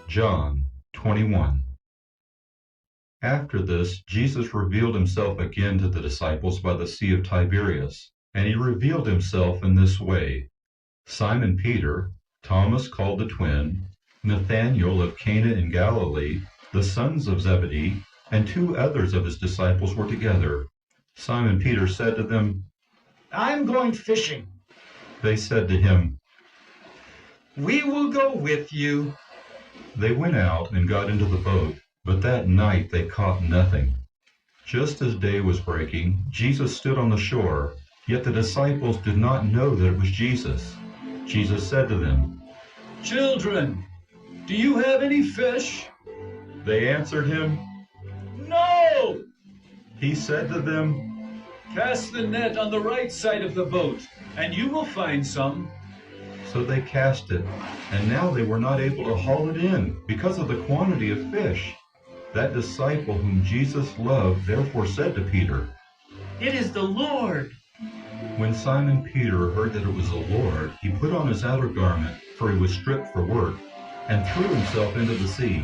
John 21. After this, Jesus revealed himself again to the disciples by the Sea of Tiberias, and he revealed himself in this way. Simon Peter, Thomas called the twin, Nathanael of Cana in Galilee, the sons of Zebedee, and 2 others of his disciples were together. Simon Peter said to them, "I'm going fishing." They said to him, "We will go with you." They went out and got into the boat, but that night they caught nothing. Just as day was breaking, Jesus stood on the shore, yet the disciples did not know that it was Jesus. Jesus said to them, "Children, do you have any fish?" They answered him, "No." He said to them, "Cast the net on the right side of the boat, and you will find some." So they cast it, and now they were not able to haul it in because of the quantity of fish. That disciple whom Jesus loved therefore said to Peter, "It is the Lord." When Simon Peter heard that it was the Lord, he put on his outer garment, for he was stripped for work, and threw himself into the sea.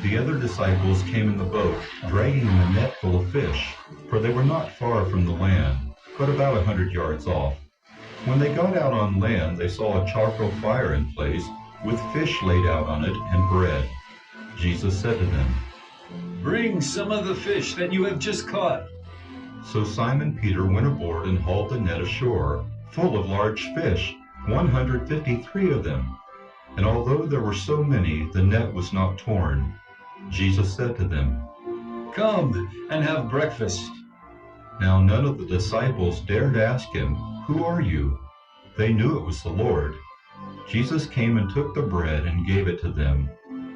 The other disciples came in the boat, dragging in a net full of fish, for they were not far from the land, but about 100 yards off. When they got out on land, they saw a charcoal fire in place, with fish laid out on it and bread. Jesus said to them, "Bring some of the fish that you have just caught." So Simon Peter went aboard and hauled the net ashore, full of large fish, 153 of them. And although there were so many, the net was not torn. Jesus said to them, "Come and have breakfast." Now none of the disciples dared ask him, "Who are you?" They knew it was the Lord. Jesus came and took the bread and gave it to them,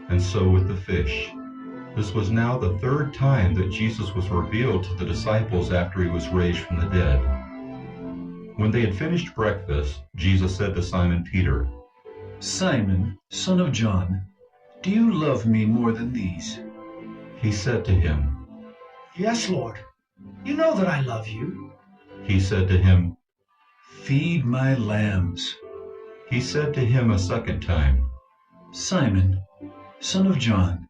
and so with the fish. This was now the 3rd time that Jesus was revealed to the disciples after he was raised from the dead. When they had finished breakfast, Jesus said to Simon Peter, "Simon, son of John, do you love me more than these?" He said to him, "Yes, Lord. You know that I love you." He said to him, "Feed my lambs." He said to him a second time, "Simon, son of John,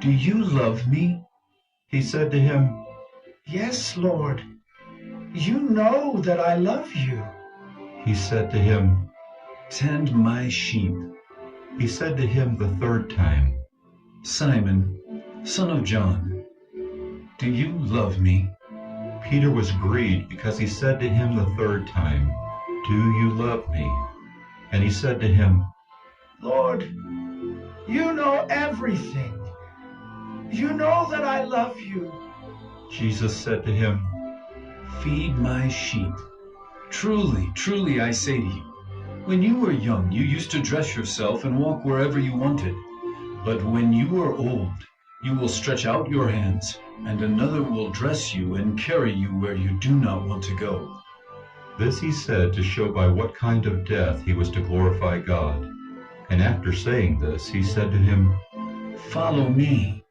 do you love me?" He said to him, "Yes, Lord. You know that I love you." He said to him, "Tend my sheep." He said to him the 3rd time, "Simon, son of John, do you love me?" Peter was grieved because he said to him the 3rd time, "Do you love me?" And he said to him, "Lord, you know everything. You know that I love you." Jesus said to him, "Feed my sheep. Truly, truly, I say to you, when you were young, you used to dress yourself and walk wherever you wanted. But when you are old, you will stretch out your hands, and another will dress you and carry you where you do not want to go." This he said to show by what kind of death he was to glorify God. And after saying this, he said to him, "Follow me."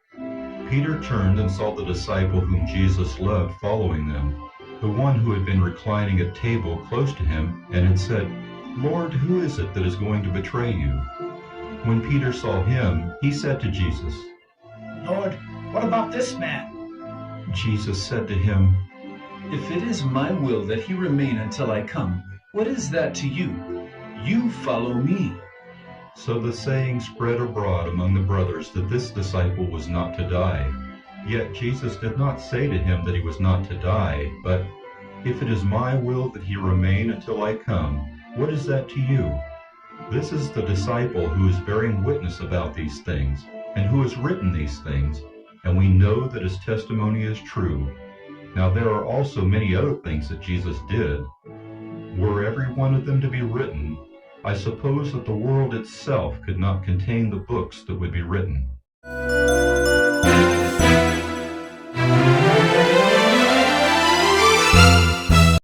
Peter turned and saw the disciple whom Jesus loved following them, the one who had been reclining at table close to him, and had said, "Lord, who is it that is going to betray you?" When Peter saw him, he said to Jesus, "Lord, what about this man?" Jesus said to him, "If it is my will that he remain until I come, what is that to you? You follow me." So the saying spread abroad among the brothers that this disciple was not to die. Yet Jesus did not say to him that he was not to die, but, "If it is my will that he remain until I come, what is that to you?" This is the disciple who is bearing witness about these things, and who has written these things, and we know that his testimony is true. Now there are also many other things that Jesus did. Were every one of them to be written, I suppose that the world itself could not contain the books that would be